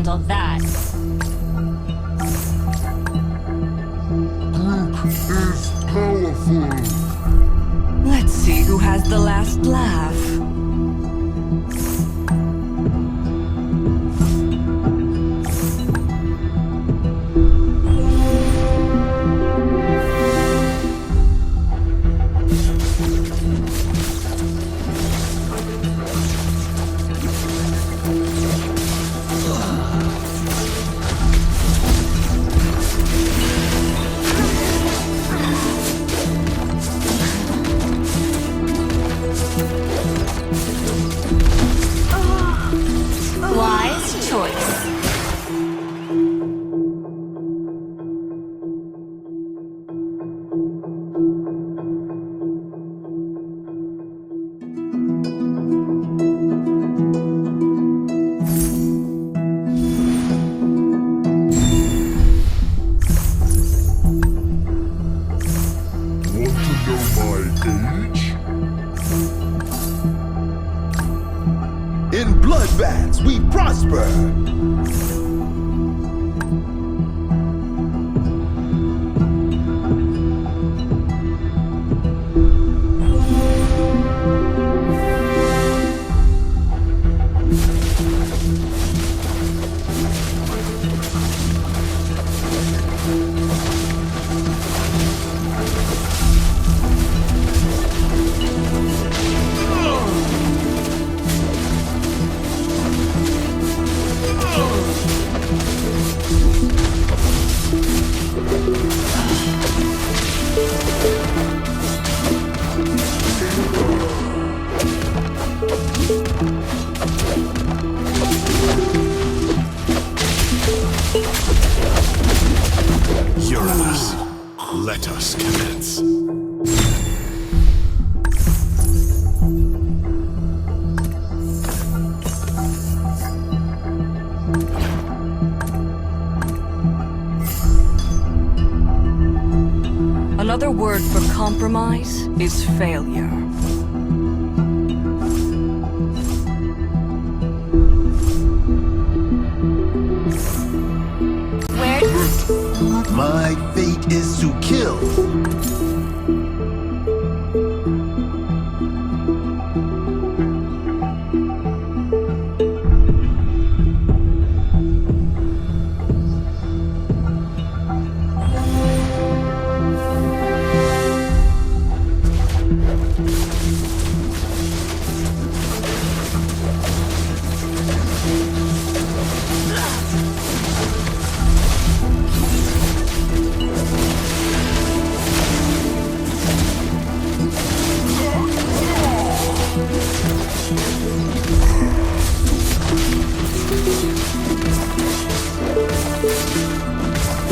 handle that. Groot is powerful. Let's see who has the last laugh. Wise choice. Want to know my age? In bloodbaths, we prosper. Uranus, let us commence. Another word for compromise is failure. Where? My fate is to kill.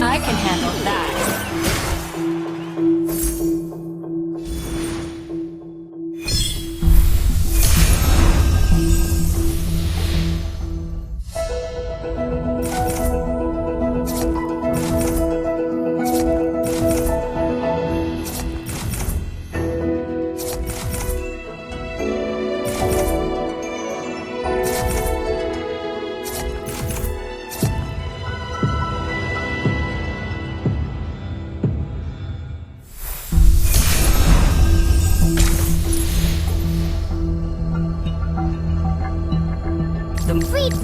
I can handle that.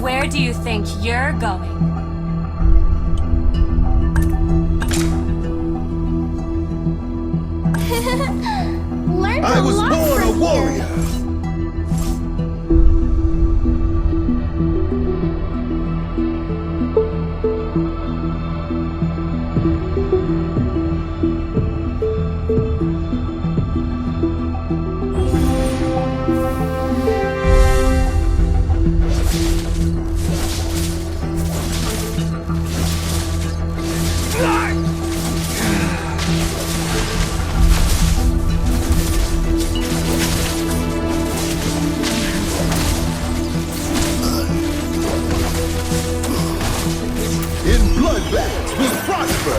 Where do you think you're going? Learned I a was lot born a from you. warrior. In bloodbaths, we prosper.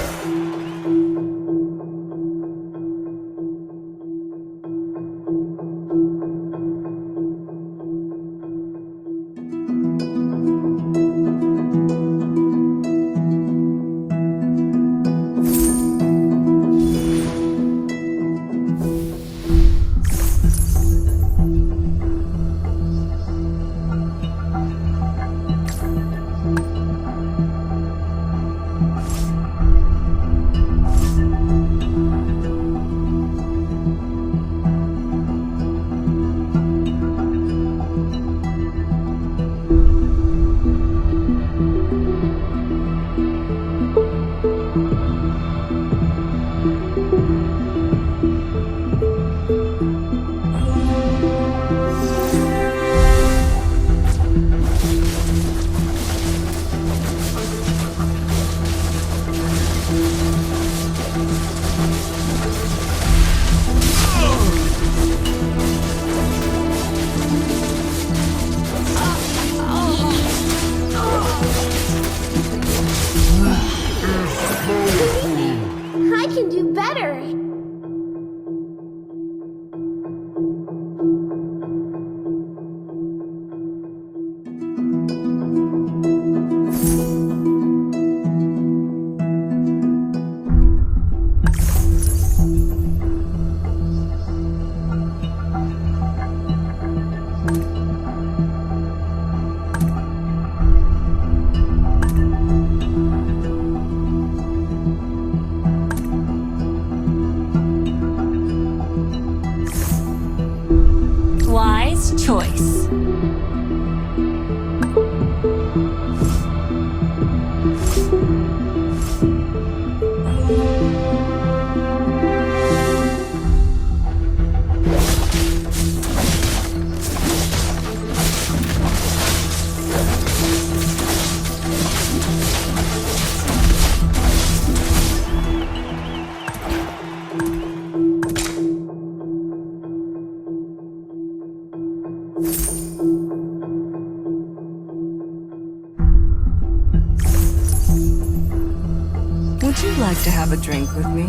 like to have a drink with me?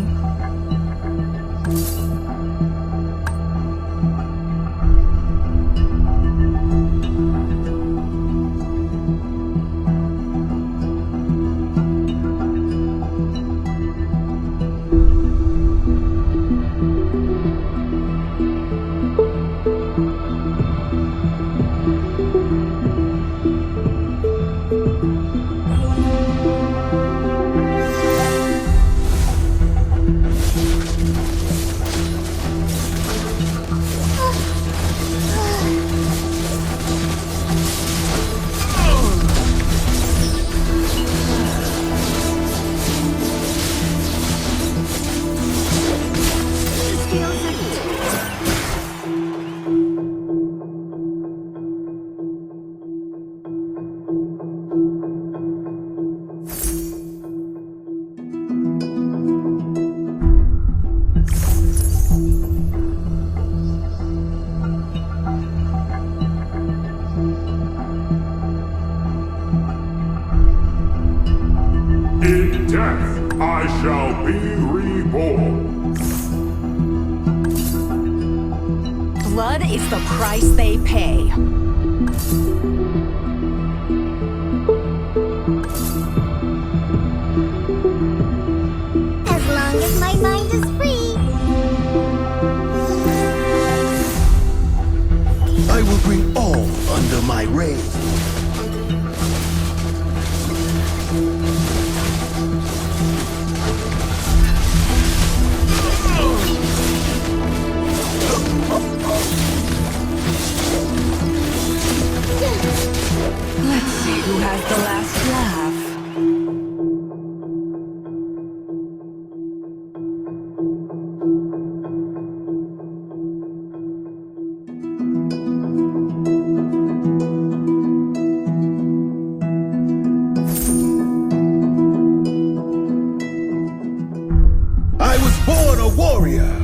In death, I shall be reborn. Blood is the price they pay. As long as my mind is free. I will bring all under my reign. Let's see who has the last laugh. I was born a warrior.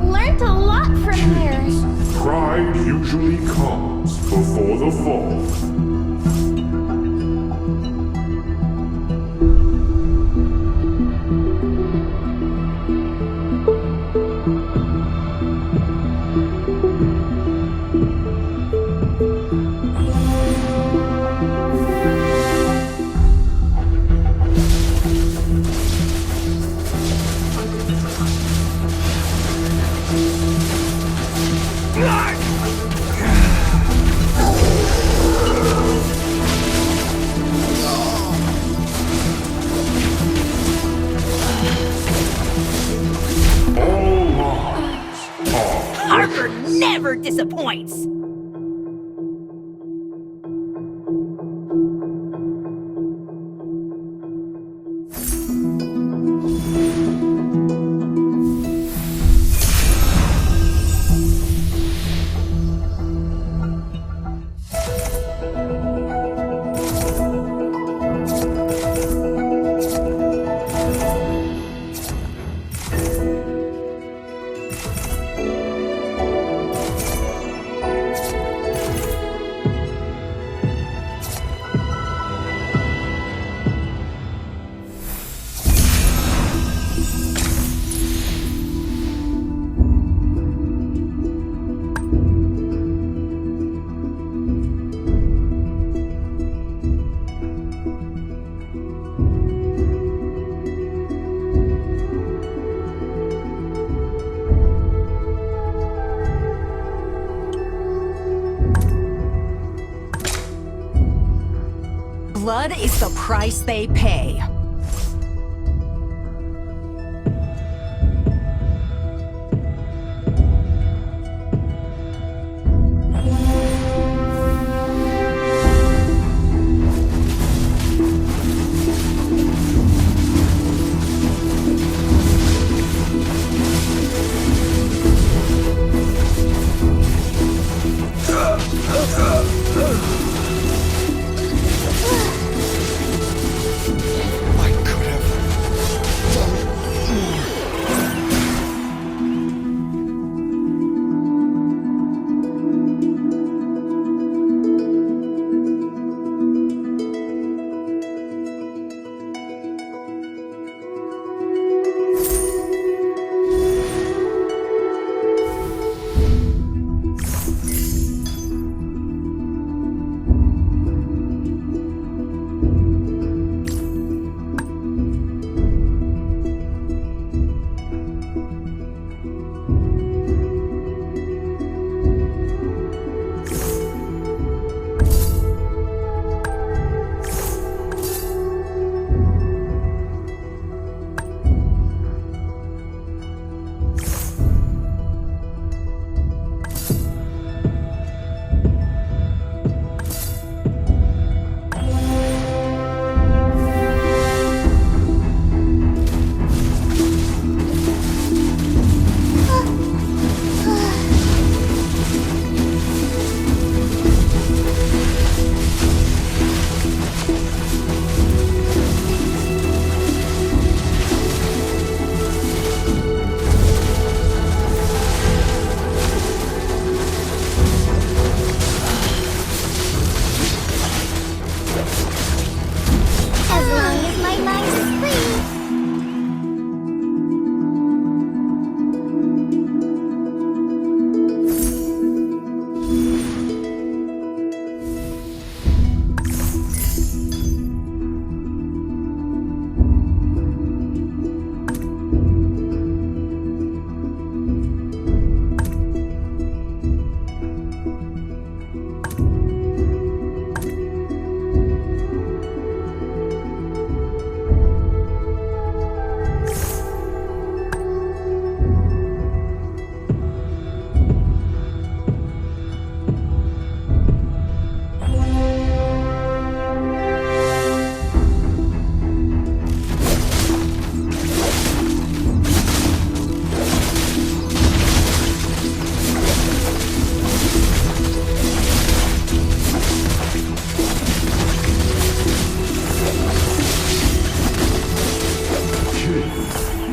Learned a lot from her. Pride usually comes before the fall. All lives are Harper never disappoints. Blood is the price they pay.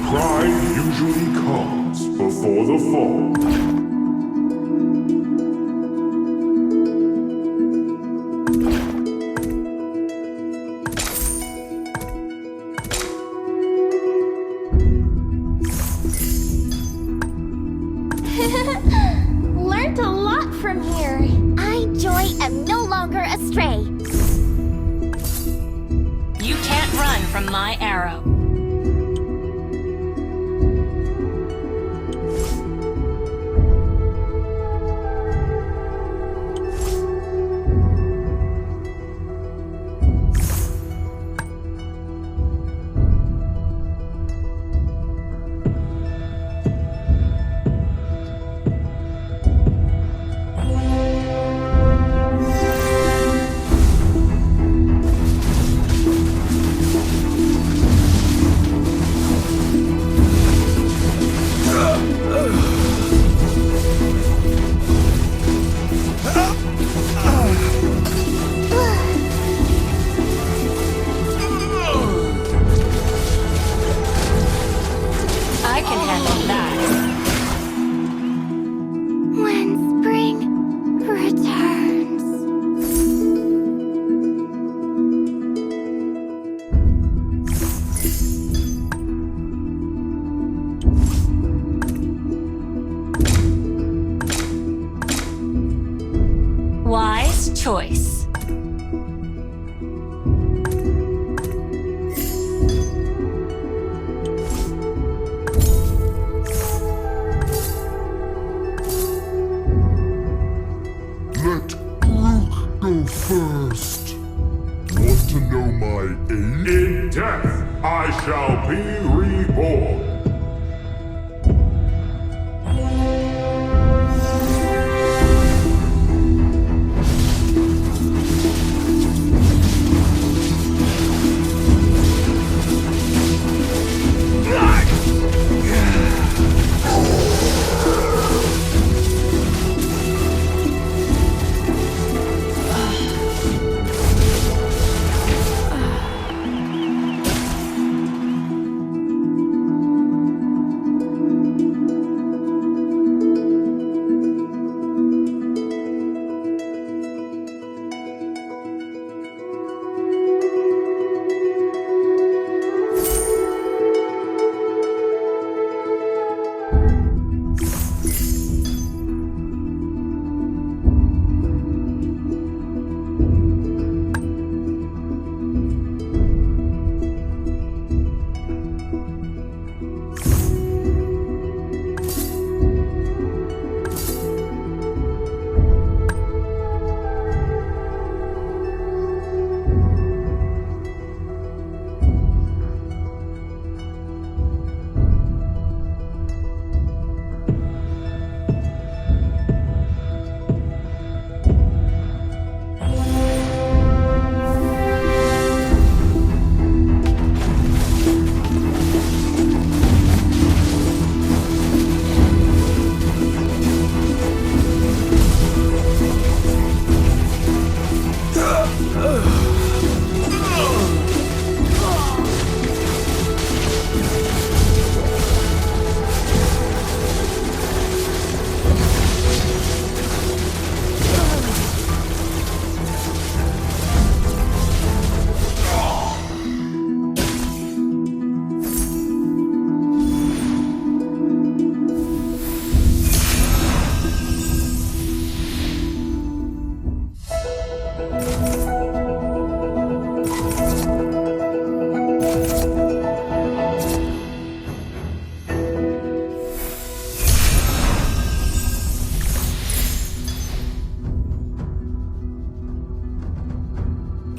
Pride usually comes before the fall. Learned a lot from here. I, Joy, am no longer astray. You can't run from my arrow. I can handle that. When spring returns. Wise choice. Let Groot go first. Want to know my age? In death, I shall be reborn.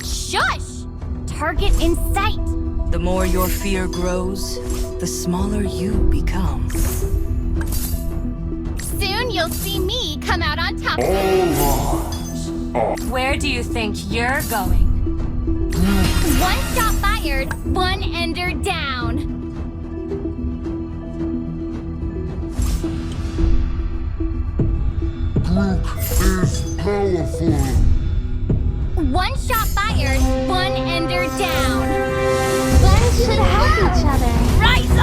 Shush! Target in sight. The more your fear grows, the smaller you become. Soon you'll see me come out on top. All lives are Where do you think you're going? One shot fired, one ender down. Groot is powerful. One shot fired, one ender down. One should help each other. Rise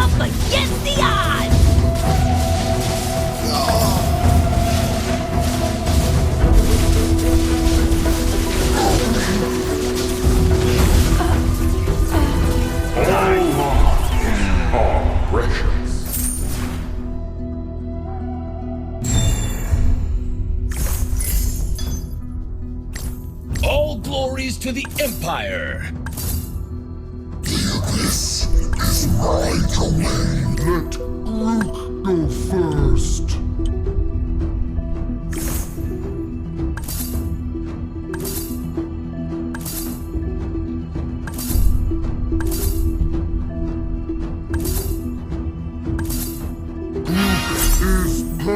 Empire. This is my domain. Let Rook go first.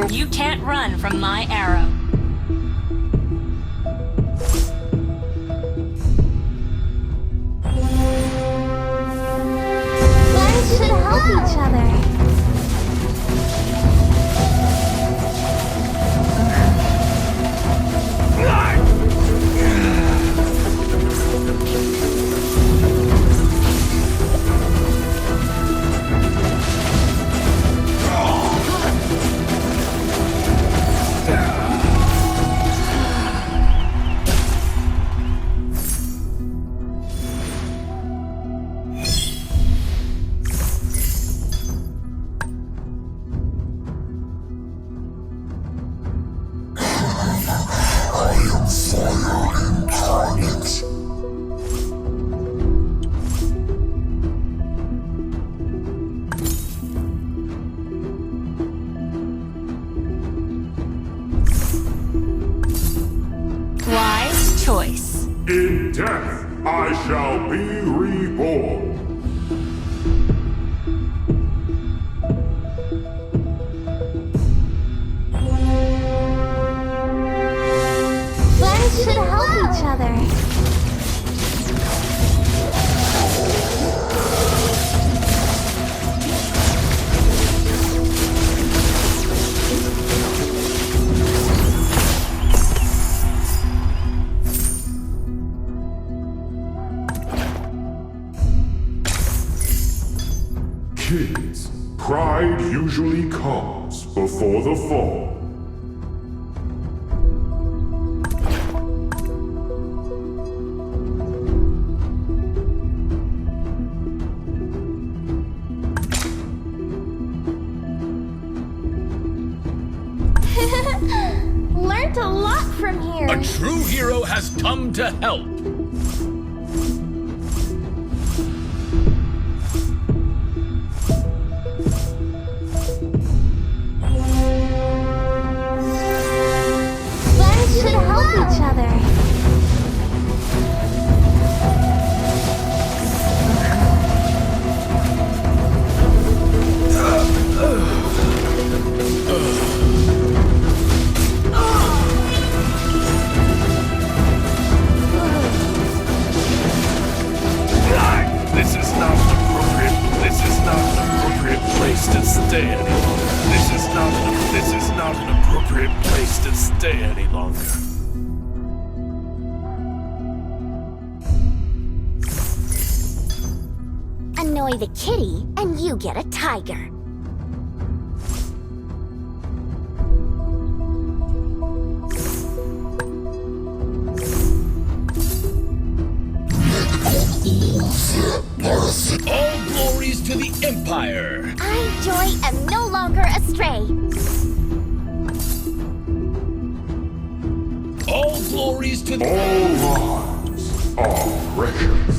You can't run from my arrow. Friends should help each other. Wise choice. In death, I shall be reborn. Friends should help each other. Kids, pride usually comes before the fall. Learned a lot from here. A true hero has come to help. Friends should help each other. This is not an appropriate. This is not an appropriate place to stay any longer. This is not an appropriate place to stay any longer. Annoy the kitty, and you get a tiger. All glories to the Empire. I, Joy, am no longer astray. All glories to the... All lives are precious.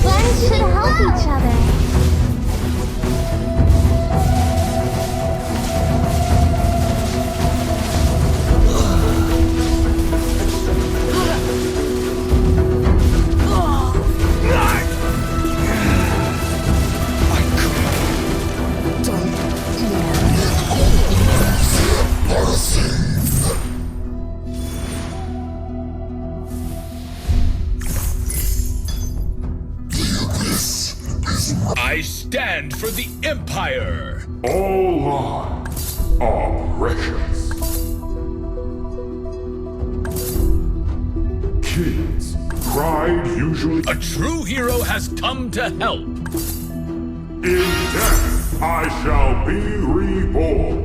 Friends should help each other. I stand for the Empire. All lives are precious. Kids, pride usually... A true hero has come to help. In death, I shall be reborn.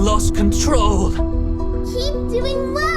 lost control. Keep doing well.